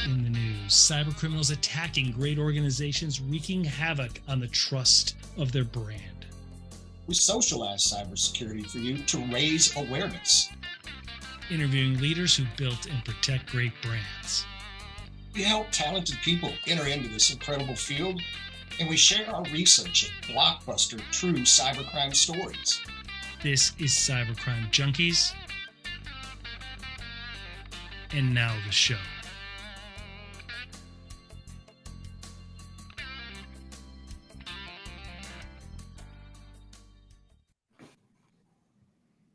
in the news. Cybercriminals attacking great organizations, wreaking havoc on the trust of their brand. We socialize cybersecurity for you to raise awareness. Interviewing leaders who built and protect great brands. We help talented people enter into this incredible field, and we share our research at Blockbuster True Cybercrime Stories. This is Cybercrime Junkies. And now the show.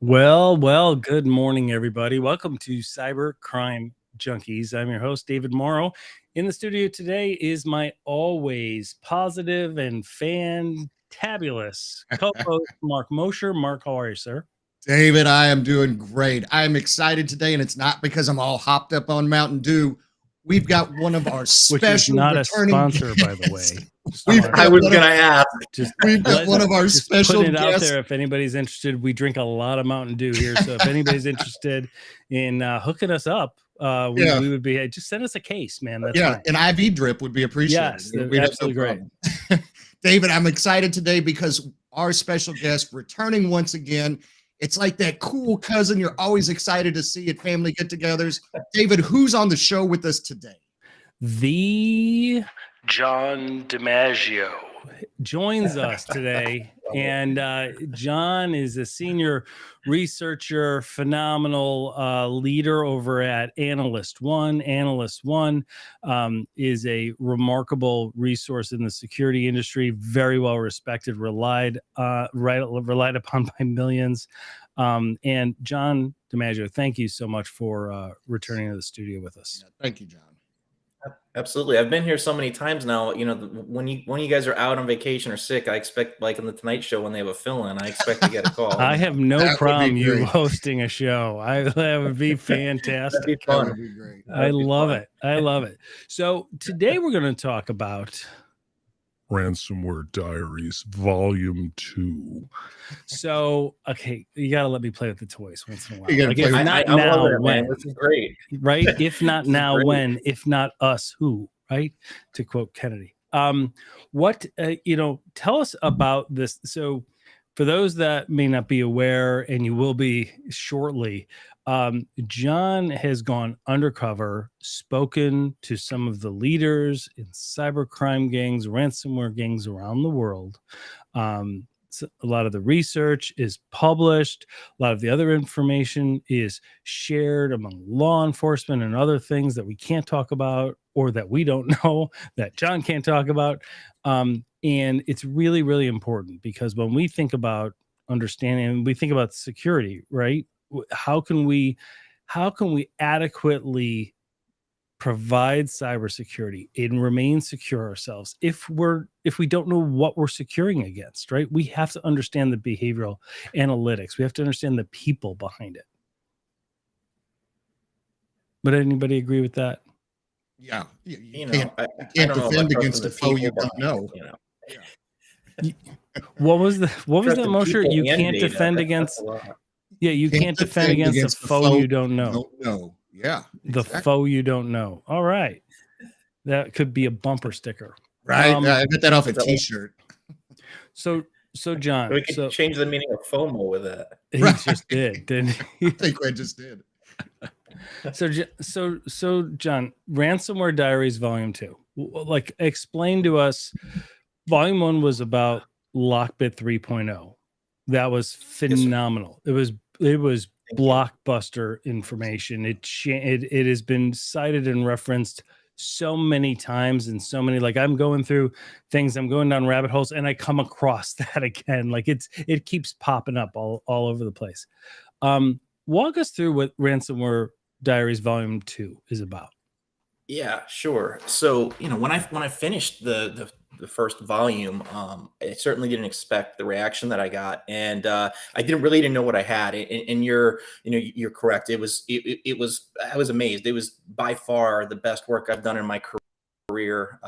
Well, good morning, everybody. Welcome to Cybercrime Junkies. I'm your host, David Morrow. In the studio today is my always positive and fantabulous co-host, Mark Mosher. Mark, how are you, sir? David, I am doing great. I'm excited today, and it's not because I'm all hopped up on Mountain Dew. We've got one of our special Which is not a sponsor, by the way. I was going to ask. We've got one of our special putting it guests. out there if anybody's interested. We drink a lot of Mountain Dew here, so if anybody's interested in hooking us up, we would be. Just send us a case, man. That's fine. An IV drip would be appreciated. Yes, absolutely great. David, I'm excited today because our special guest returning once again. It's like that cool cousin you're always excited to see at family get-togethers. David, who's on the show with us today? The Jon DiMaggio joins us today. And Jon is a senior researcher, phenomenal leader over at Analyst One. Analyst One is a remarkable resource in the security industry, very well respected, relied upon by millions. And Jon DiMaggio, thank you so much for returning to the studio with us. Yeah, thank you, Jon. Absolutely. I've been here so many times now. You know, when you guys are out on vacation or sick, I expect, like in the Tonight Show when they have a fill-in, I expect to get a call. I have no problem you hosting a show. That would be fantastic. That'd be fun. That would be great. I love it. I love it. So today we're going to talk about Ransomware Diaries Volume 2. So, okay, you got to let me play with the toys once in a while. You gotta Like, play if with not I now, love it, when? man. This is great. Right? If not now, great. when? If not us, who? Right? To quote Kennedy. Tell us about this. So, for those that may not be aware, and you will be shortly, Jon has gone undercover, spoken to some of the leaders in cybercrime gangs, ransomware gangs around the world. So a lot of the research is published. A lot of the other information is shared among law enforcement and other things that we can't talk about or that we don't know that Jon can't talk about. And it's really, really important because when we think about understanding, we think about security, right? How can we adequately provide cybersecurity and remain secure ourselves if we don't know what we're securing against, right? We have to understand the behavioral analytics. We have to understand the people behind it. Would anybody agree with that? Yeah. You can't don't know defend about against a trusting foe the you people, don't know. You know. What was that, Trusting Mosher? people You and can't data, defend that's against. a lot. Yeah, you can't defend against a foe you don't know. Yeah. The exactly. foe you don't know. All right. That could be a bumper sticker. Right. I got that off a Is that t-shirt. So Jon, We could change the meaning of FOMO with that. he just did, didn't he? I think I just did. So Jon, Ransomware Diaries Volume 2. Like, explain to us. Volume 1 was about LOCKBIT 3.0. That was phenomenal. Yes, it was blockbuster information. It has been cited and referenced so many times and so many, like, I'm going through things, I'm going down rabbit holes, and I come across that again. Like, it keeps popping up all over the place. Walk us through what Ransomware Diaries Volume 2 is about. Yeah, sure. So, when I finished the first volume, I certainly didn't expect the reaction that I got, and I didn't know what I had. And you're correct. I was amazed. It was by far the best work I've done in my career,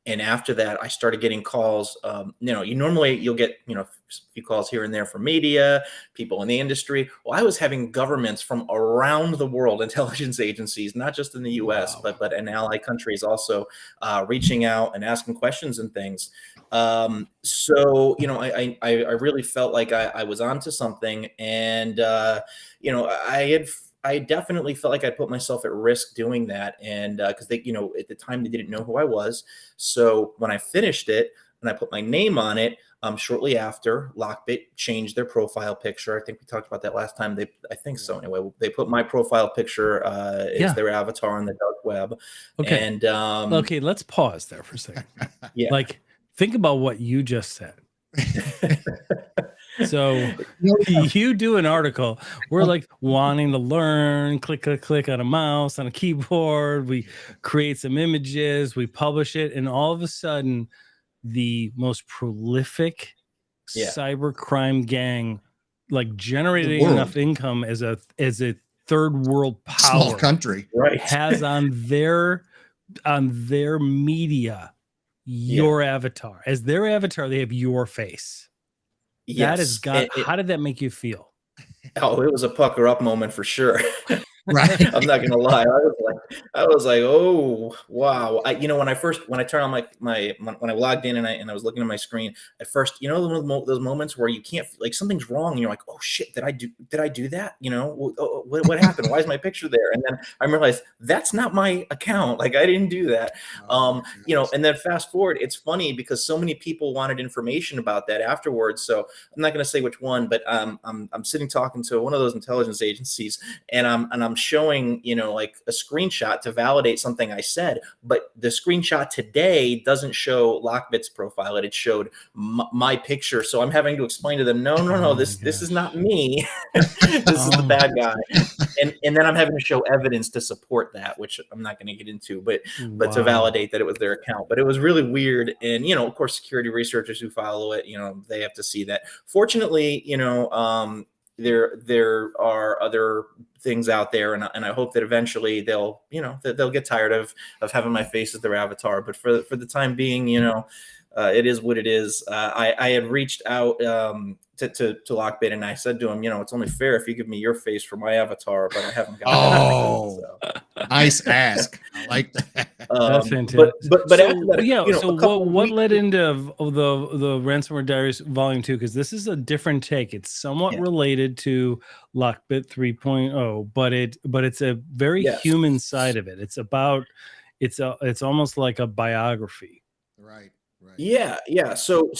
and after that, I started getting calls. You'll get, a few calls here and there from media, people in the industry. Well, I was having governments from around the world, intelligence agencies, not just in the U.S., Wow. but in allied countries also reaching out and asking questions and things. So, I really felt like I was onto something, and I definitely felt like I put myself at risk doing that. And because they, at the time they didn't know who I was. So when I finished it and I put my name on it, shortly after, LOCKBIT changed their profile picture. I think we talked about that last time. I think so anyway. They put my profile picture as their avatar on the dark web. Okay. And okay, let's pause there for a second. Yeah. Like, think about what you just said. So you do an article, we're like wanting to learn, click on a mouse, on a keyboard, we create some images, we publish it, and all of a sudden the most prolific cyber crime gang, like generating enough income as a third world power, small country, right, has on their media your avatar. As their avatar, they have your face. That has got. How did that make you feel? Oh, it was a pucker up moment for sure. Right. I'm not gonna lie. I was like, oh wow. When I turned on when I logged in and I was looking at my screen at first, those moments where you can't, like, something's wrong and you're like, oh shit, did I do that? What happened? Why is my picture there? And then I realized that's not my account. Like, I didn't do that. And then fast forward, it's funny because so many people wanted information about that afterwards. So I'm not gonna say which one, but I'm sitting talking to one of those intelligence agencies, and I'm showing, like a screenshot to validate something I said, but the screenshot today doesn't show LOCKBIT's profile. It showed my picture. So I'm having to explain to them, no, this is not me. This is the bad guy. And then I'm having to show evidence to support that, which I'm not going to get into, but to validate that it was their account. But it was really weird. And, of course, security researchers who follow it, they have to see that. Fortunately, there are other things out there, and I hope that eventually they'll get tired of having my face as their avatar. But for the time being, it is what it is. I had reached out to LOCKBIT, and I said to him, it's only fair if you give me your face for my avatar, but I haven't got that. Nice ask. I like that. That's fantastic. But so, after that, yeah. So what led into the Ransomware Diaries Volume 2? Because this is a different take. It's somewhat related to LOCKBIT 3.0, but it's a very human side of it. It's about it's almost like a biography. Right. Yeah. So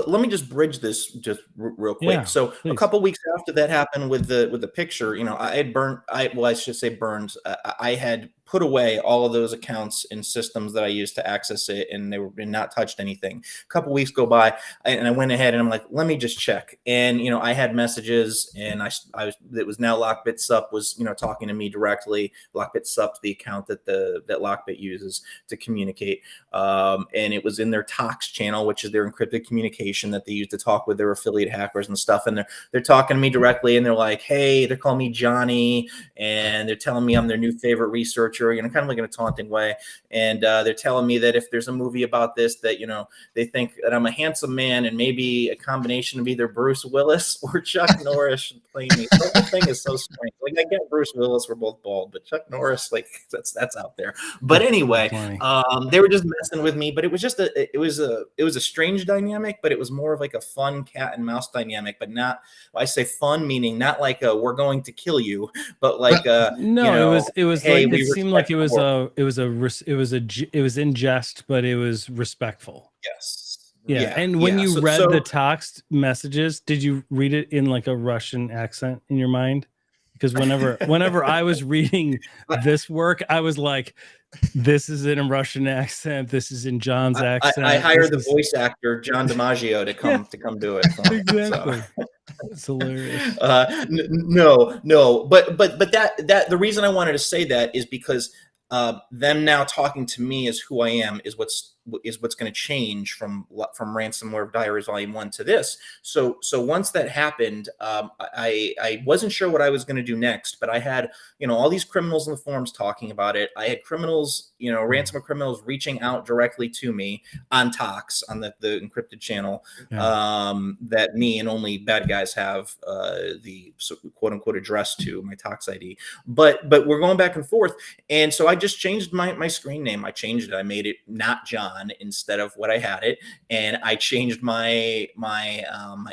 let me just bridge this just real quick. Yeah, so please. A couple weeks after that happened with the picture, I had I should say burned. I had put away all of those accounts and systems that I used to access it, and they were not touched anything. A couple weeks go by, and I went ahead and I'm like, let me just check. And I had messages, and it was now LOCKBIT Sup was talking to me directly. LOCKBIT Sup's the account that LOCKBIT uses to communicate, and it was in their Tox channel, which is their encrypted communication that they use to talk with their affiliate hackers and stuff. And they're talking to me directly, and they're like, hey, they're calling me Johnny, and they're telling me I'm their new favorite researcher, kind of like in a taunting way. And they're telling me that if there's a movie about this, that they think that I'm a handsome man, and maybe a combination of either Bruce Willis or Chuck Norris should play me. The whole thing is so strange. Like, I get Bruce Willis, we're both bald, but Chuck Norris, like, that's out there. But anyway, they were just messing with me. But it was just it was a strange dynamic, but it was more of like a fun cat and mouse dynamic. But not, I say fun meaning not like we're going to kill you, but like no, it was hey, like, it seemed like it was in jest, but it was respectful. Yes. Yeah. And when you read the text messages, did you read it in like a Russian accent in your mind? Because whenever I was reading this work, I was like, this is in a Russian accent. This is in John's accent. I hired the voice actor Jon DiMaggio to come do it. Exactly. It's hilarious. No, but that the reason I wanted to say that is because them now talking to me as who I am is what's is what's going to change from Ransomware Diaries Volume 1 to this. So once that happened, I wasn't sure what I was going to do next, but I had, all these criminals in the forums talking about it. I had criminals, ransomware criminals reaching out directly to me on Tox, on the encrypted channel, that me and only bad guys have the quote unquote address to, my Tox ID. But we're going back and forth. And so I just changed my screen name. I changed it. I made it not John instead of what I had it. And I changed my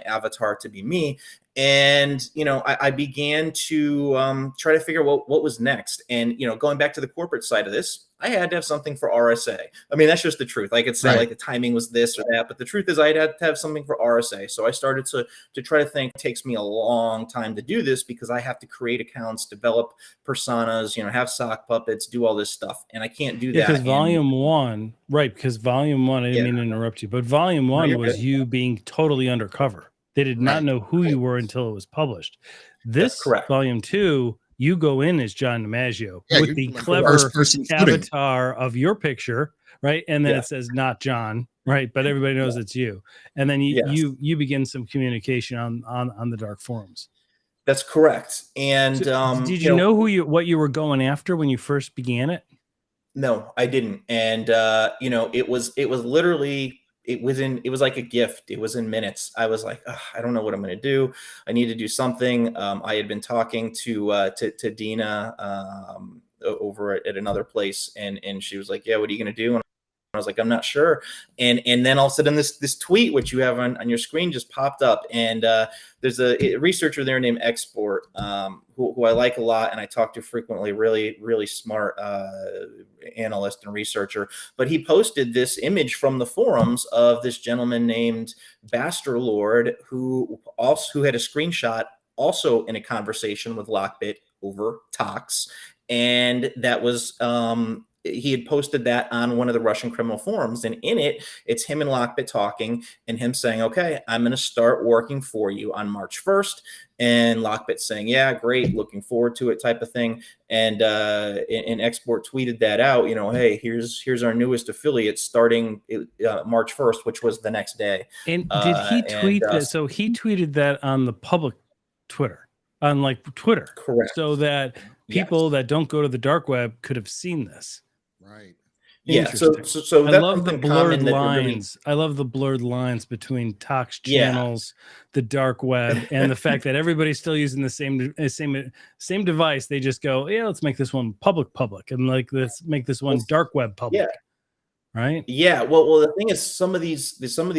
avatar to be me. And, I began to try to figure out what was next. And, going back to the corporate side of this, I had to have something for RSA. I mean, that's just the truth. I could say like the timing was this or that, but the truth is I had to have something for RSA. So I started to try to think. It takes me a long time to do this because I have to create accounts, develop personas, have sock puppets, do all this stuff. And I can't do that. Because volume one, because volume one, I didn't mean to interrupt you, but volume one was you being totally undercover. They did not know who you were until it was published. This volume two, you go in as Jon DiMaggio with the clever avatar of your picture, right? And then it says not John, right? But everybody knows it's you. And then you begin some communication on the dark forums. That's correct. And did you know what you were going after when you first began it? No, I didn't. And it was literally. It was like a gift. It was in minutes. I was like, I don't know what I'm going to do. I need to do something. I had been talking to Dina over at another place, and she was like, yeah, what are you going to do? And I was like, I'm not sure. And then all of a sudden this tweet, which you have on your screen, just popped up. And there's a researcher there named Export, who I like a lot and I talk to frequently, really, really smart analyst and researcher. But he posted this image from the forums of this gentleman named Bassterlord, who had a screenshot also in a conversation with LOCKBIT over Tox. And that was he had posted that on one of the Russian criminal forums, and in it, it's him and LOCKBIT talking and him saying, okay, I'm going to start working for you on March 1st. And LOCKBIT saying, yeah, great, looking forward to it, type of thing. And Export tweeted that out, hey, here's our newest affiliate starting March 1st, which was the next day. And did he tweet that? So he tweeted that on the public Twitter, on Twitter. Correct. So that people that don't go to the dark web could have seen this. Right. Yeah. So I love the blurred lines. I love the blurred lines between Tox channels, the dark web, and the fact that everybody's still using the same device. They just go, yeah, let's make this one public, and let's make this one dark web public. Yeah. Right. Yeah. Well, the thing is, some of these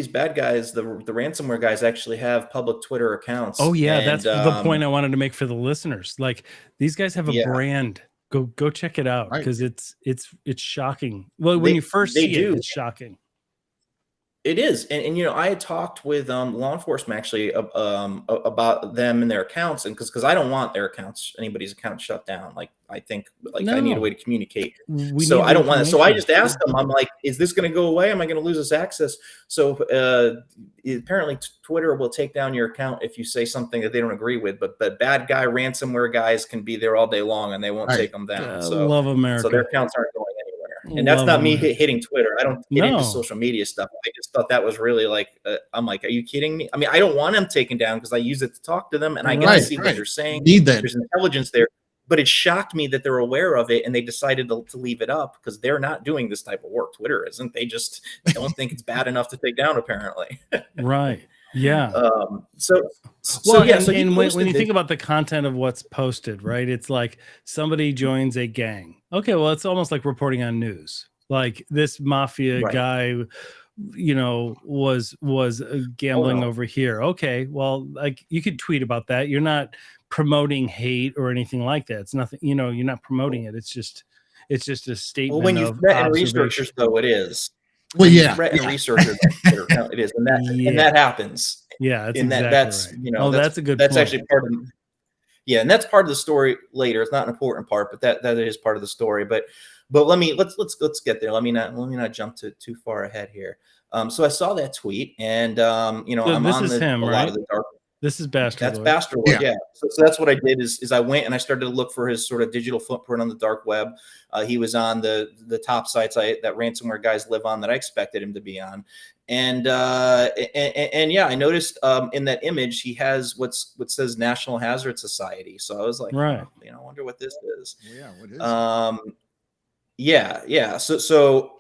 bad guys, the ransomware guys, actually have public Twitter accounts. Oh yeah, that's the point I wanted to make for the listeners. Like, these guys have a brand. Go check it out, because it's shocking. Well, when you first see it, it's shocking. It is. And I had talked with law enforcement actually about them and their accounts, and because I don't want anybody's account shut down. Like, I think I need a way to communicate. So I don't want it. So I just asked them, I'm like, is this going to go away? Am I going to lose this access? So apparently Twitter will take down your account if you say something that they don't agree with, but bad guy ransomware guys can be there all day long and they won't take them down. So love America. So their accounts aren't going anywhere. And that's not me hitting Twitter. I don't get into social media stuff. I just thought that was really I'm like, are you kidding me? I mean, I don't want them taken down because I use it to talk to them and I get to see what they're saying. There's intelligence there. But it shocked me that they're aware of it and they decided to leave it up because they're not doing this type of work. Twitter isn't. They just don't think it's bad enough to take down, apparently. Right. Yeah. So when you think about the content of what's posted, right? It's like somebody joins a gang. Okay, well, it's almost like reporting on news. Like, this mafia guy, was gambling over here. Okay, well, like, you could tweet about that. You're not promoting hate or anything like that. It's nothing, you're not promoting it. It's just a statement. Well, when you've met researchers, though, it is. Well, yeah, researchers, it is, and that happens. Yeah, that's right. That's a good. That's point. actually part of. Yeah, and that's part of the story later. It's not an important part, but that is part of the story. But let's get there. Let me not jump too far ahead here. So I saw that tweet, and I'm on him, a lot of the dark. This is That's Bassterlord. Bassterlord, Yeah. yeah. So that's what I did is I went and I started to look for his sort of digital footprint on the dark web. He was on the top sites that ransomware guys live on that I expected him to be on. And yeah, I noticed in that image he has what says National Hazard Society. So I was like, Right. oh, I wonder what this is. Well, yeah, what is it? Yeah. So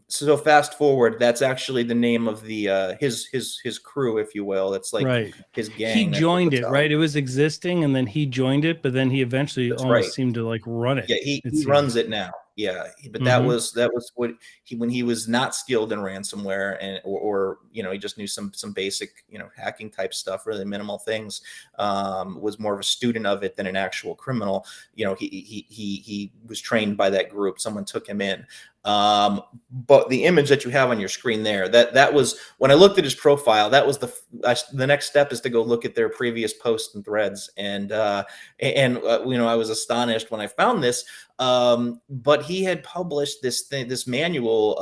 so fast forward, that's actually the name of the his crew, if you will. It's like Right. his gang. He that joined puts it, out. right? It was existing, and then he joined it, but then he eventually That's almost right. seemed to like run it. Yeah, he seemed. runs it now. Yeah, but that Mhm. was what he when he was not skilled in ransomware and or he just knew some basic hacking type stuff, really minimal things. Was more of a student of it than an actual criminal. He was trained by that group. Someone took him in. But the image that you have on your screen there, that was when I looked at his profile. That was the next step is to go look at their previous posts and threads, and I was astonished when I found this. But he had published this manual.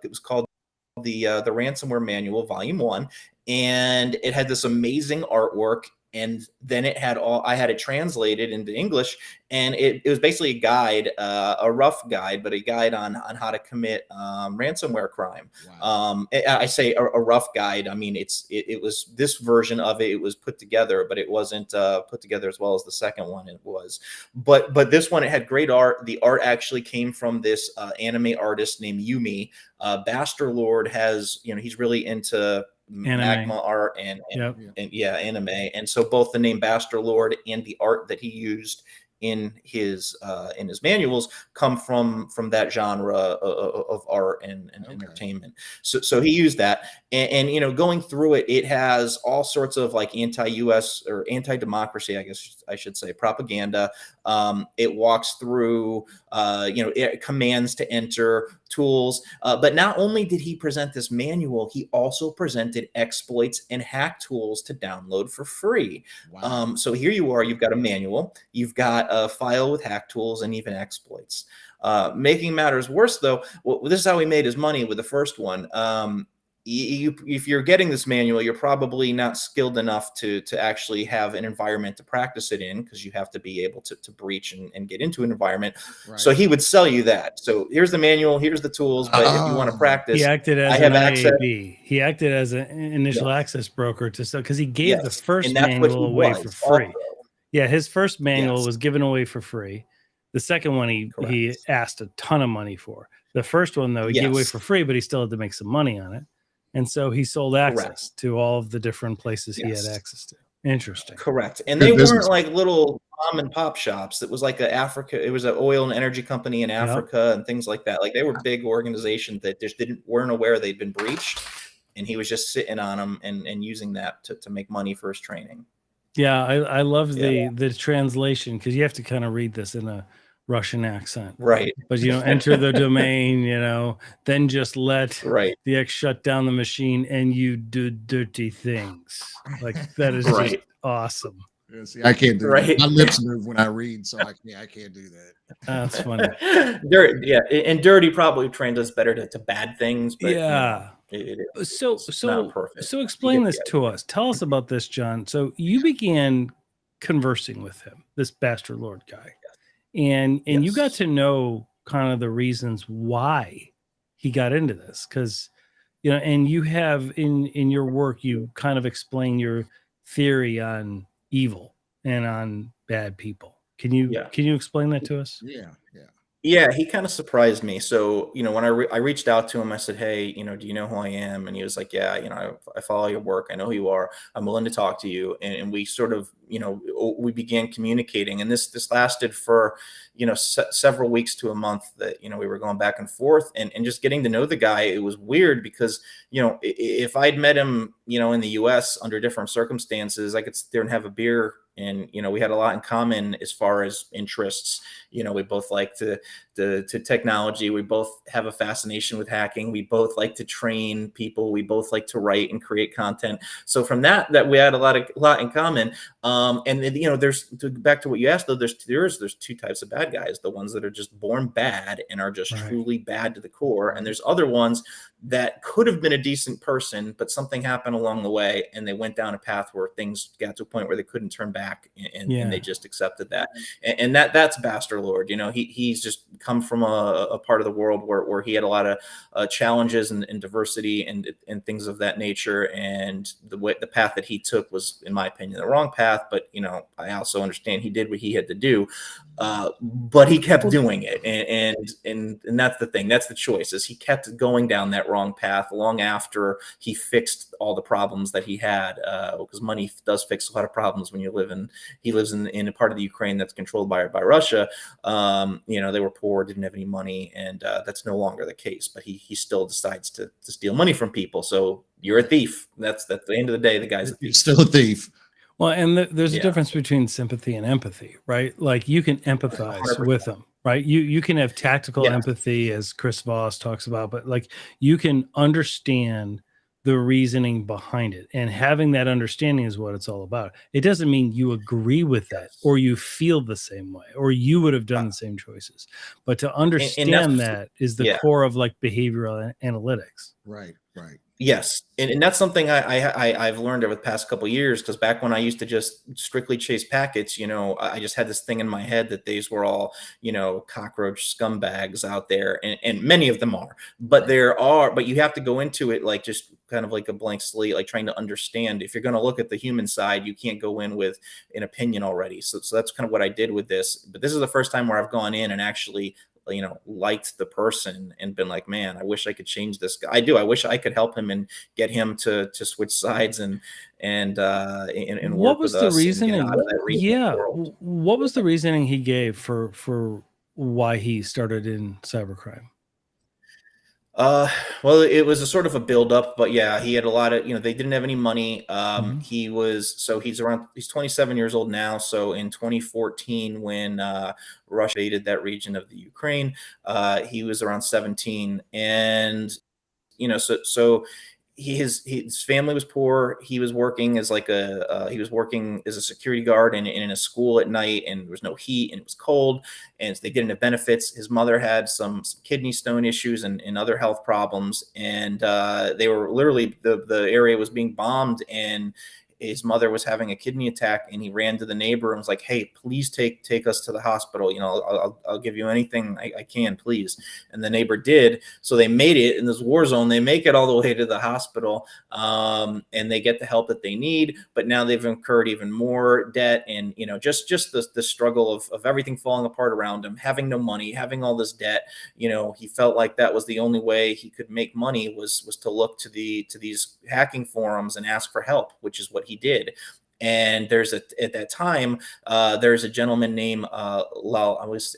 It was called the Ransomware Manual, Volume 1, and it had this amazing artwork. And then I had it translated into English, and it was basically a guide, a rough guide, but a guide on how to commit ransomware crime. Wow. I say a rough guide. I mean, it was this version of it. It was put together, but it wasn't put together as well as the second one. It was, but this one, it had great art. The art actually came from this anime artist named Yumi. Bassterlord has, he's really into magma art and anime, and so both the name Bassterlord and the art that he used in his manuals come from that genre of art and entertainment. So he used that, and going through it, it has all sorts of like anti-US or anti-democracy, I guess I should say, propaganda. It walks through commands to enter, tools, but not only did he present this manual, he also presented exploits and hack tools to download for free. Wow. So here you are, you've got a manual, you've got a file with hack tools and even exploits. Making matters worse, though, this is how he made his money with the first one. If you're getting this manual, you're probably not skilled enough to actually have an environment to practice it in, because you have to be able to breach and get into an environment. Right. So he would sell you that. So here's the manual, here's the tools, but if you want to practice, he acted as I have an access. IAB. He acted as an initial access broker to sell, because he gave the first and that's manual away was for free. also. Yeah, his first manual was given away for free. The second one he asked a ton of money for. The first one, though, he gave away for free, but he still had to make some money on it. And so he sold access to all of the different places he had access to. Interesting. Correct. And they weren't like little mom and pop shops. It was like it was an oil and energy company in Africa and things like that. Like they were big organizations that just weren't aware they'd been breached. And he was just sitting on them and using that to make money for his training. Yeah, I love the translation, because you have to kind of read this in a Russian accent, right? But enter the domain, then just let the X shut down the machine, and you do dirty things. Like that is just awesome. Yeah, see, I can't do that. My lips move when I read, so I can't do that. That's funny. Dirty, and dirty probably translates better to bad things. But, so explain this to us. Tell us about this, Jon. So you began conversing with him, this Bassterlord guy, and you got to know kind of the reasons why he got into this, because and you have in your work, you kind of explain your theory on evil and on bad people. Can you explain that to us? Yeah, he kind of surprised me. So, when I reached out to him, I said, hey, do you know who I am? And he was like, yeah, I follow your work. I know who you are. I'm willing to talk to you. And we sort of, we began communicating. And this lasted for, several weeks to a month that, we were going back and forth and just getting to know the guy. It was weird because, if I'd met him, in the US under different circumstances, I could sit there and have a beer. And, we had a lot in common as far as interests. We both like to to technology. We both have a fascination with hacking. We both like to train people. We both like to write and create content. So from that we had a lot in common. And you know, back to what you asked though, there's two types of bad guys: the ones that are just born bad and are just truly bad to the core, and there's other ones that could have been a decent person, but something happened along the way and they went down a path where things got to a point where they couldn't turn back, and they just accepted that. And that's Bassterlord. You know, he's just come from a part of the world where he had a lot of challenges and diversity and things of that nature. And the path that he took was, in my opinion, the wrong path. But, you know, I also understand he did what he had to do. But he kept doing it. And that's the thing. That's the choice, is he kept going down that wrong path long after he fixed all the problems that he had, because money does fix a lot of problems when he lives in a part of the Ukraine that's controlled by Russia. You know, they were poor, didn't have any money, and that's no longer the case, but he still decides to steal money from people. So you're a thief. That's at the end of the day, the guy's a thief. He's still a thief. Well, and there's a difference between sympathy and empathy, right? Like, you can empathize 100%. with them, right? You can have tactical empathy, as Chris Voss talks about, but like, you can understand the reasoning behind it, and having that understanding is what it's all about. It doesn't mean you agree with it or you feel the same way or you would have done the same choices, but to understand that is the core of like behavioral analytics. Right. Yes, and that's something I've learned over the past couple of years, because back when I used to just strictly chase packets, you know, I just had this thing in my head that these were all, you know, cockroach scumbags out there, and many of them are, but but you have to go into it like just kind of like a blank slate, like trying to understand. If you're going to look at the human side, you can't go in with an opinion already. So that's kind of what I did with this. But this is the first time where I've gone in and actually, you know, liked the person and been like, man, I wish I could change this guy. I wish I could help him and get him to switch sides and what was the reasoning? World. What was the reasoning he gave for why he started in cybercrime? Well, it was a sort of a buildup, but yeah, he had a lot of, you know, they didn't have any money. He's 27 years old now. So in 2014, when Russia invaded that region of the Ukraine, he was around 17, and you know, so his family was poor. He was working as like he was working as a security guard in a school at night, and there was no heat and it was cold, and they didn't have benefits. His mother had some kidney stone issues and other health problems, and they were literally, the area was being bombed, and his mother was having a kidney attack, and he ran to the neighbor and was like, hey, please take us to the hospital. You know, I'll give you anything I can, please. And the neighbor did. So they made it in this war zone. They make it all the way to the hospital, and they get the help that they need. But now they've incurred even more debt, and, you know, just the struggle of everything falling apart around him, having no money, having all this debt. You know, he felt like that was the only way he could make money, was to look to these hacking forums and ask for help, which is what he did. And at that time, there's a gentleman named I always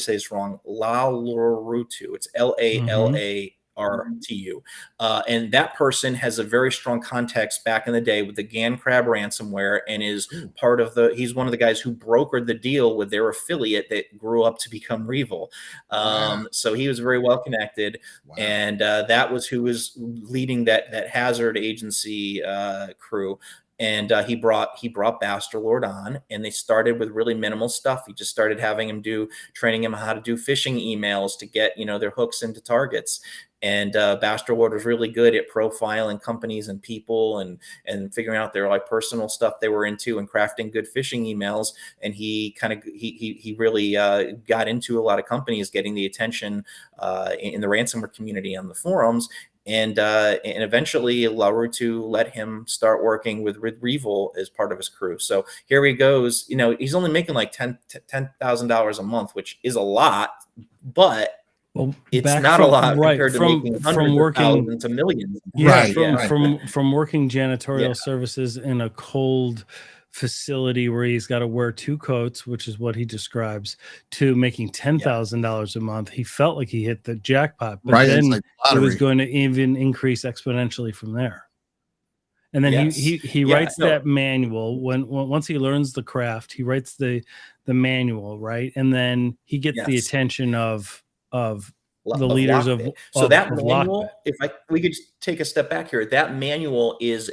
say it's wrong, Lalurutu. It's LALARTU. And that person has a very strong context back in the day with the Gan Crab ransomware, and is he's one of the guys who brokered the deal with their affiliate that grew up to become Revil. So he was very well connected. And that was who was leading that hazard agency crew. And he brought Bassterlord on, and they started with really minimal stuff. He just started having him training him how to do phishing emails to get, you know, their hooks into targets. And Bassterlord was really good at profiling companies and people, and figuring out their like personal stuff they were into, and crafting good phishing emails. And he really got into a lot of companies, getting the attention in the ransomware community on the forums. And eventually Larutu let him start working with Revil as part of his crew. So here he goes. You know, he's only making like $10,000 a month, which is a lot, but it's not a lot compared to making hundreds of thousands to millions. From working janitorial services in a cold facility where he's got to wear 2 coats, which is what he describes, to making $10,000 a month. He felt like he hit the jackpot, but then it was going to even increase exponentially from there. And then Yes. he Yeah, writes no. that manual once he learns the craft, he writes the manual, right? And then he gets the Yes. attention of the Of leaders of LOCKBIT. So that LOCKBIT. manual, we could just take a step back here. That manual is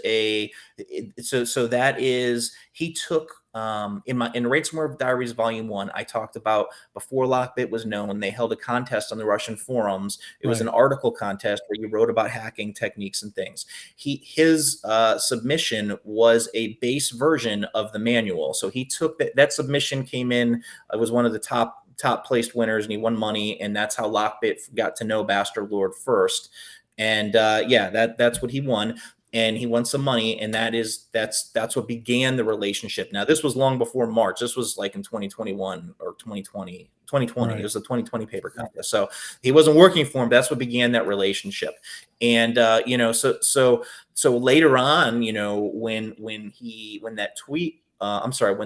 so that is he took in Ransomware Diaries Volume 1, I talked about before LOCKBIT was known, they held a contest on the Russian forums. It was an article contest where you wrote about hacking techniques and things. His submission was a base version of the manual. So he took that submission came in. It was one of the top placed winners, and he won money, and that's how LOCKBIT got to know Bassterlord first. And that's what he won, and he won some money, and that's what began the relationship. Now, this was long before March. This was like in 2021 or 2020. Right. It was a 2020 paper contest. So he wasn't working for him. That's what began that relationship. And so later on, when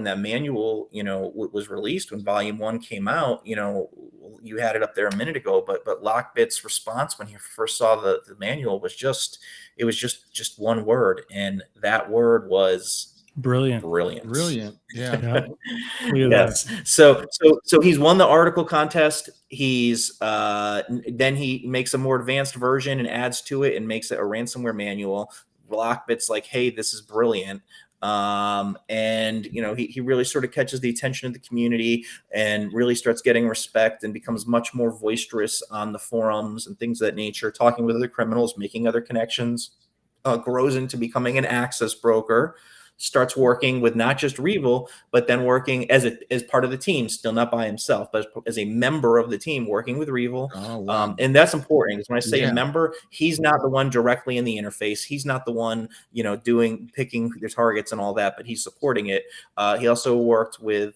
that manual, was released, when Volume 1 came out, you had it up there a minute ago, but LOCKBIT's response when he first saw the manual was just one word, and that word was brilliant. Yeah. Yes. So he's won the article contest. He's then he makes a more advanced version and adds to it and makes it a ransomware manual. LOCKBIT's like, hey, this is brilliant. And he really sort of catches the attention of the community and really starts getting respect and becomes much more boisterous on the forums and things of that nature, talking with other criminals, making other connections, grows into becoming an access broker, starts working with not just Revel, but then working as part of the team, still not by himself, but as a member of the team working with Revel. Oh, wow. And that's important, because when I say a member, he's not the one directly in the interface. He's not the one, picking their targets and all that, but he's supporting it. He also worked with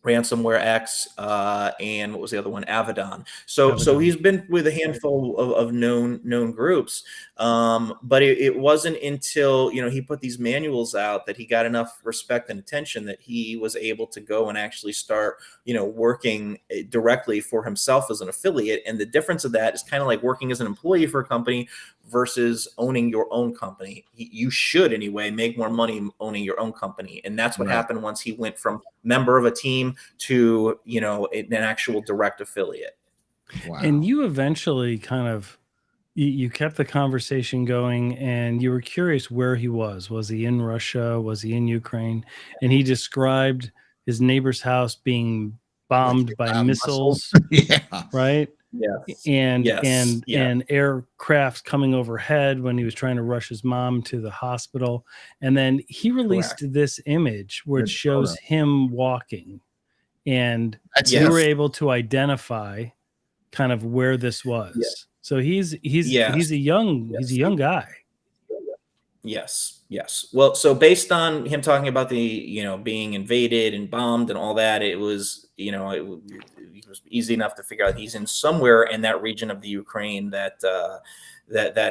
Ransomware X, and what was the other one? Avedon. So he's been with a handful of known groups, but it wasn't until he put these manuals out that he got enough respect and attention that he was able to go and actually start working directly for himself as an affiliate. And the difference of that is kind of like working as an employee for a company versus owning your own company. You should anyway make more money owning your own company, and that's what happened once he went from member of a team to an actual direct affiliate. Wow. And you eventually kind of you kept the conversation going, and you were curious where he was. Was he in Russia? Was he in Ukraine? And he described his neighbor's house being bombed by missiles. Yeah. Right. Yes. And aircraft coming overhead when he was trying to rush his mom to the hospital. And then he released this image where it shows him walking, and you were able to identify kind of where this was. Yes. So he's a young guy. Yes. Well, so based on him talking about the being invaded and bombed and all that, it was it was easy enough to figure out he's in somewhere in that region of the Ukraine that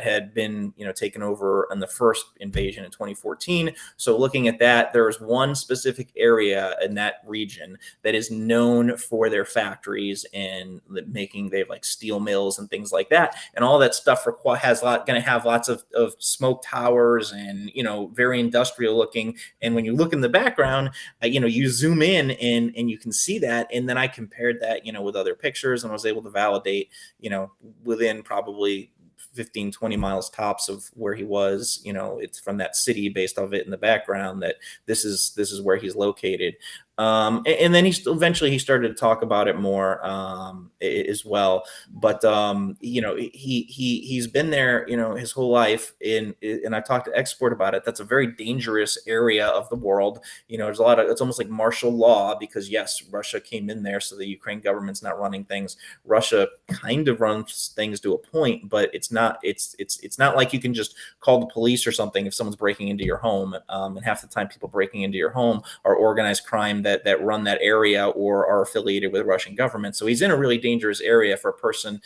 had been taken over in the first invasion in 2014. So looking at that, there's one specific area in that region that is known for their factories and they have like steel mills and things like that, and all that stuff going to have lots of smoke towers and very industrial looking. And when you look in the background, you zoom in and you can see that. And then I compared that with other pictures and was able to validate within probably 15, 20 miles tops of where he was, it's from that city based off it in the background that this is where he's located. And then eventually started to talk about it more as well. But he's been there his whole life, and I've talked to Export about it. That's a very dangerous area of the world. There's it's almost like martial law, because yes, Russia came in there, so the Ukraine government's not running things. Russia kind of runs things to a point, but it's not like you can just call the police or something if someone's breaking into your home. And half the time people breaking into your home are organized crime that run that area or are affiliated with the Russian government. So he's in a really dangerous area for a person,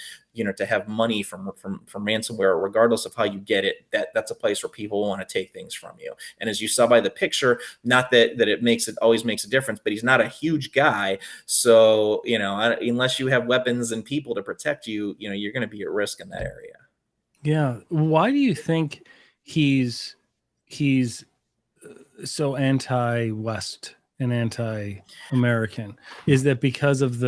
to have money from ransomware, regardless of how you get it. That's a place where people want to take things from you. And as you saw by the picture, not that it always makes a difference, but he's not a huge guy. So, unless you have weapons and people to protect you, you're going to be at risk in that area. Yeah. Why do you think he's he's so anti-West and anti-American? Is that because of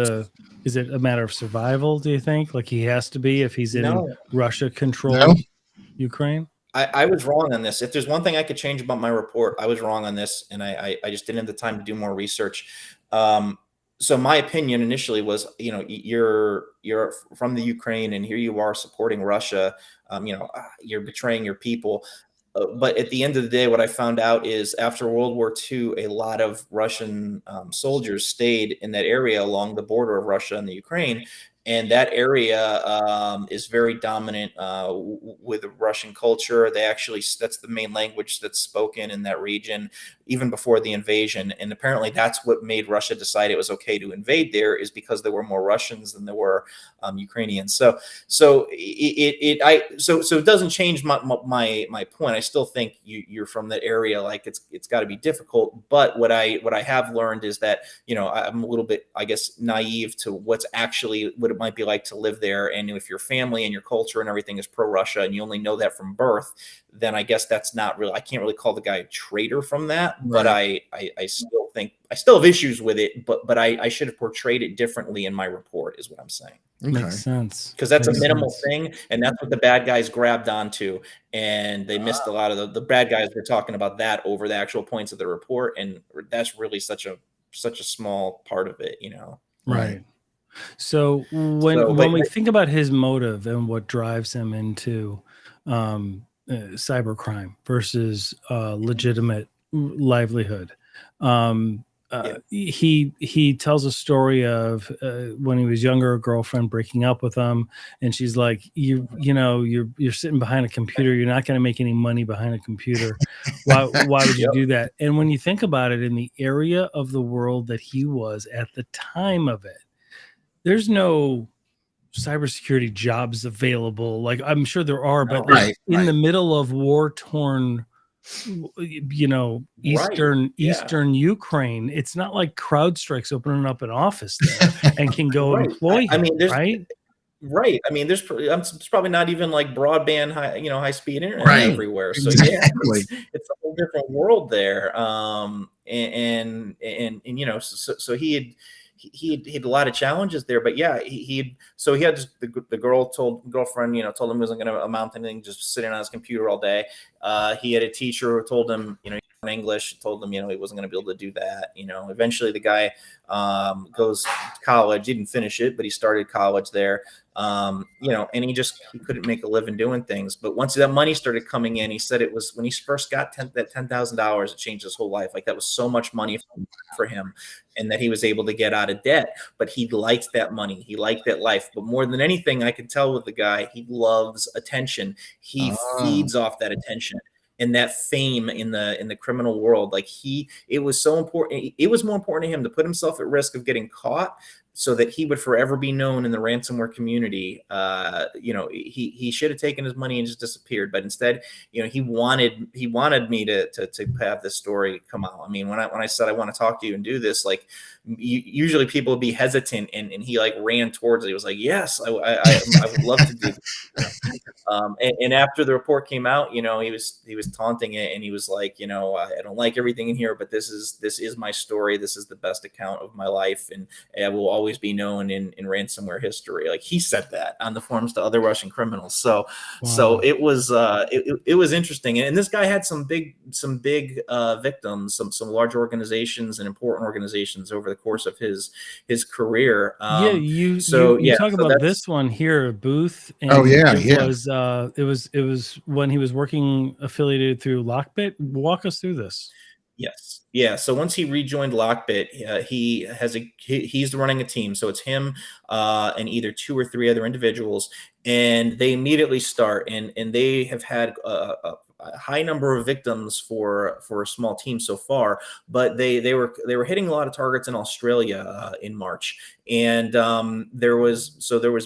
is it a matter of survival, do you think? Like he has to be if he's in No. Russia-controlled Ukraine? I was wrong on this. If there's one thing I could change about my report, I was wrong on this, and I just didn't have the time to do more research. So my opinion initially was, you're from the Ukraine, and here you are supporting Russia. You're betraying your people. But at the end of the day, what I found out is after World War II, a lot of Russian soldiers stayed in that area along the border of Russia and the Ukraine. And that area is very dominant with the Russian culture. That's the main language that's spoken in that region, even before the invasion. And apparently that's what made Russia decide it was okay to invade there, is because there were more Russians than there were Ukrainians. So it doesn't change my point. I still think you're from that area. Like it's got to be difficult. But what I have learned is that, I'm a little bit, I guess, naive to what it might be like to live there. And if your family and your culture and everything is pro-Russia and you only know that from birth, then I guess that's not really, I can't really call the guy a traitor from that. Right. But I still think I still have issues with it, but I should have portrayed it differently in my report, is what I'm saying. Okay. Makes sense. Because that's a minimal thing, and that's what the bad guys grabbed onto, and they missed a lot of the bad guys were talking about that over the actual points of the report, and that's really such a small part of it, Right. So when we think about his motive and what drives him into cybercrime versus legitimate livelihood, he tells a story of when he was younger, a girlfriend breaking up with him, and she's like, you're sitting behind a computer, you're not going to make any money behind a computer. Why would you do that? And when you think about it, in the area of the world that he was at the time of it, there's no cybersecurity jobs available. Like I'm sure there are, but in the middle of war-torn, Eastern Ukraine, it's not like CrowdStrike's opening up an office there and can go employ him, right? Right. I mean, there's probably not even like broadband, high speed internet everywhere. So it's a whole different world there. So he had a lot of challenges there, but he had the girlfriend, told him he wasn't going to amount to anything, just sitting on his computer all day. He had a teacher who told him, in English, told him, he wasn't going to be able to do that. Eventually the guy goes to college. He didn't finish it, but he started college there. And he couldn't make a living doing things. But once that money started coming in, he said it was when he first got that $10,000, it changed his whole life. Like that was so much money for him, and that he was able to get out of debt. But he liked that money. He liked that life. But more than anything, I could tell with the guy, he loves attention. He feeds off that attention and that fame in the criminal world. Like it was so important. It was more important to him to put himself at risk of getting caught, so that he would forever be known in the ransomware community. He should have taken his money and just disappeared, but instead, he wanted me to have this story come out. I mean, when I said I want to talk to you and do this, like usually people would be hesitant, and he like ran towards it. He was like, "Yes, I would love to do this." And after the report came out, he was taunting it, and he was like, I don't like everything in here, but this is my story. This is the best account of my life, and I will always be known in ransomware history. Like he said that on the forums to other Russian criminals. So it was it was interesting. And this guy had some big victims, some large organizations and important organizations over the course of his career. You talk about this one here, Booth. And it was when he was working affiliated through LOCKBIT. Walk us through this. Yes. Yeah. So once he rejoined LOCKBIT, he's running a team. So it's him and either 2 or 3 other individuals, and they immediately start, and they have had a high number of victims for a small team so far, but they were hitting a lot of targets in Australia in March, And there was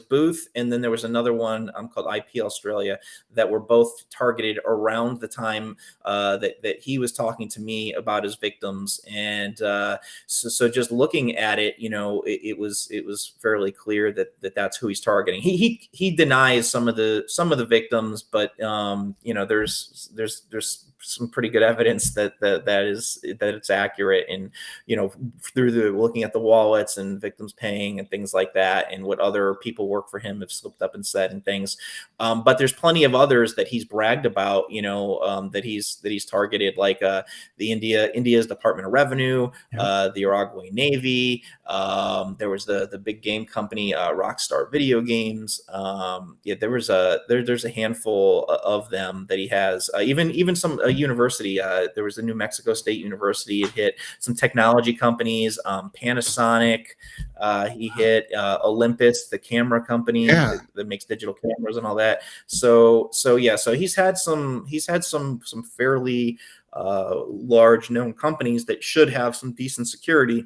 Booth, and then there was another one called IP Australia that were both targeted around the time that he was talking to me about his victims. And so just looking at it, it was fairly clear that that's who he's targeting. He denies some of the victims, but there's some pretty good evidence that it's accurate, and through the looking at the wallets and victims paying and things like that, and what other people work for him have slipped up and said and things. But there's plenty of others that he's bragged about, that he's targeted, like India's Department of Revenue, the Uruguay Navy. There was the big game company, Rockstar Video Games. There's a handful of them that he has. Even some university. There was the New Mexico State University. It hit some technology companies, Panasonic. He hit Olympus, the camera company that makes digital cameras and all that. So he's had some fairly large known companies that should have some decent security.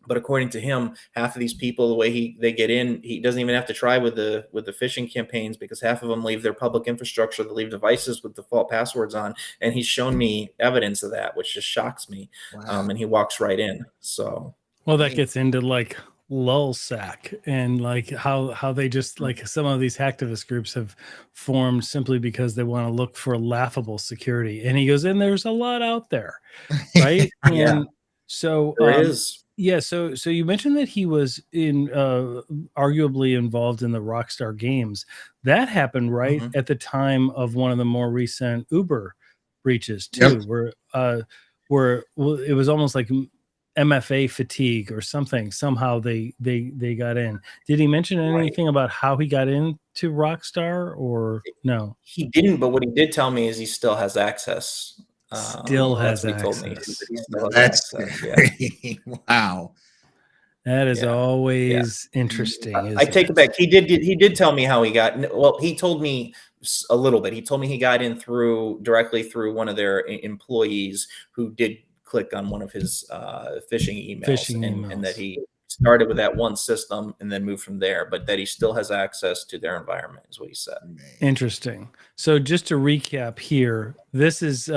But according to him, half of these people, the way they get in, he doesn't even have to try with the phishing campaigns, because half of them leave their public infrastructure. They leave devices with default passwords on, and he's shown me evidence of that, which just shocks me. Wow. And he walks right in. So, well, that gets into like lulsac and like how they just, like, some of these hacktivist groups have formed simply because they want to look for laughable security. And he goes, and there's a lot out there, right? Yeah. And so there is. Yeah, so you mentioned that he was arguably involved in the Rockstar games. That happened right at the time of one of the more recent Uber breaches too, where it was almost like MFA fatigue or something. Somehow they got in. Did he mention anything about how he got into Rockstar, or no? He didn't, but what he did tell me is he still has access. Still has access. Wow. That is always interesting. I take it back. He did tell me how he got. Well, he told me a little bit. He told me he got in directly through one of their employees who did click on one of his phishing emails, and that he started with that one system and then moved from there, but that he still has access to their environment, is what he said. Interesting. So just to recap here, this is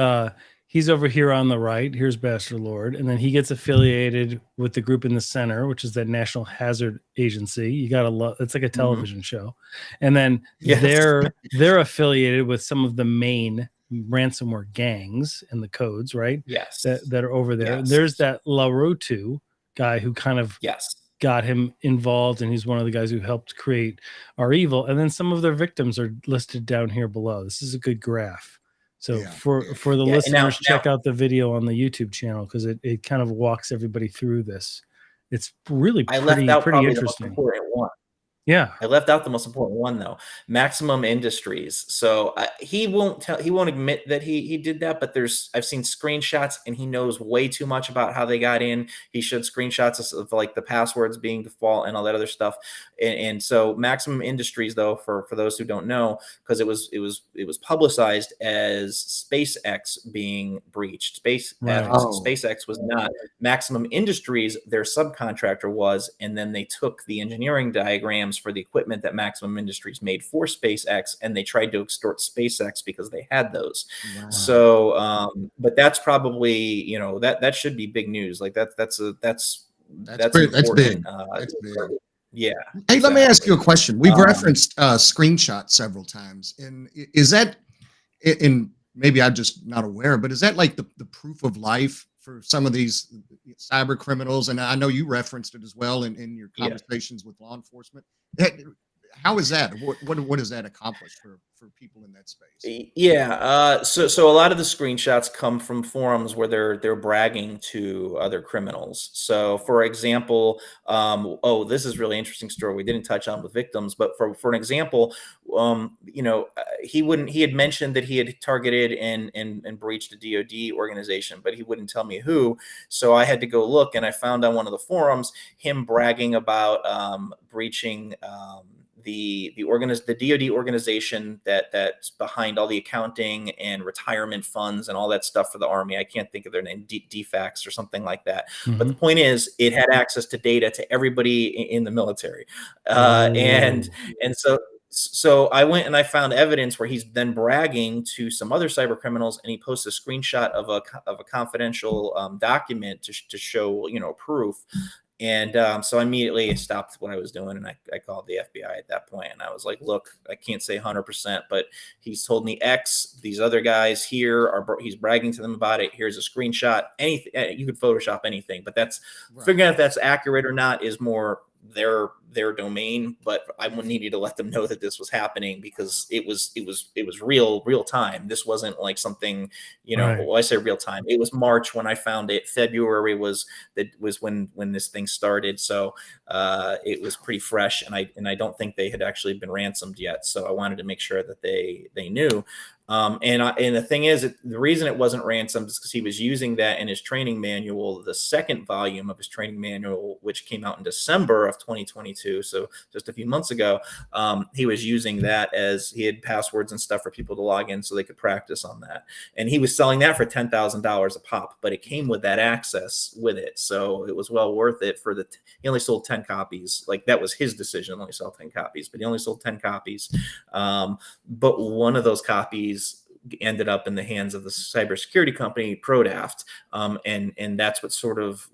he's over here on the right. Here's Bassterlord, and then he gets affiliated with the group in the center, which is that National Hazard Agency. You gotta love. It's like a television show, and then they're affiliated with some of the main ransomware gangs and the codes, right? Yes, that are over there. Yes. There's that LaRotu guy who kind of got him involved, and he's one of the guys who helped create our evil. And then some of their victims are listed down here below. This is a good graph. So for the listeners, check out the video on the YouTube channel, because it kind of walks everybody through this. It's really pretty interesting. The most important one. Yeah, I left out the most important one though. Maximum Industries. So he won't admit that he did that, but I've seen screenshots, and he knows way too much about how they got in. He showed screenshots of like the passwords being default and all that other stuff. And so Maximum Industries, though, for those who don't know, because it was publicized as SpaceX being breached. SpaceX was not. Maximum Industries, their subcontractor was, and then they took the engineering diagrams for the equipment that Maximum Industries made for SpaceX, and they tried to extort SpaceX because they had those. Wow. So, but that's probably, that should be big news. Like that's big. That's big. Yeah. Hey, let me ask you a question. We've referenced screenshots several times, and is that, and maybe I'm just not aware, but is that like the proof of life for some of these cyber criminals? And I know you referenced it as well in your conversations with law enforcement. How is that? What does that accomplish for people in that space? Yeah. So a lot of the screenshots come from forums where they're bragging to other criminals. So for example, this is really interesting story we didn't touch on with victims, but for an example, he had mentioned that he had targeted and breached a DoD organization, but he wouldn't tell me who. So I had to go look, and I found on one of the forums him bragging about breaching the DoD organization that's behind all the accounting and retirement funds and all that stuff for the Army. I can't think of their name, DFAX or something like that. But the point is, it had access to data to everybody in the military, and so I went and I found evidence where he's then bragging to some other cyber criminals, and he posts a screenshot of a confidential document to show, proof. And so I immediately stopped what I was doing, and I called the FBI at that point, and I was like, look, I can't say 100%, but he's told me X, these other guys here he's bragging to them about it. Here's a screenshot. Anything, you could Photoshop anything, but that's figuring out if that's accurate or not is more their domain. But I needed to let them know that this was happening, because it was real time. This wasn't like something, Right. Well, I say real time. It was March when I found it. February was when this thing started. So it was pretty fresh, and I don't think they had actually been ransomed yet. So I wanted to make sure that they knew. And the thing is, the reason it wasn't ransomed is because he was using that in his training manual, the second volume of his training manual, which came out in December of 2022. So just a few months ago, he was using that as he had passwords and stuff for people to log in so they could practice on that. And he was selling that for $10,000 a pop, but it came with that access with it. So it was well worth it he only sold 10 copies. Like, that was his decision, only sell 10 copies, but he only sold 10 copies. But one of those copies ended up in the hands of the cybersecurity company Prodaft, and that's what sort of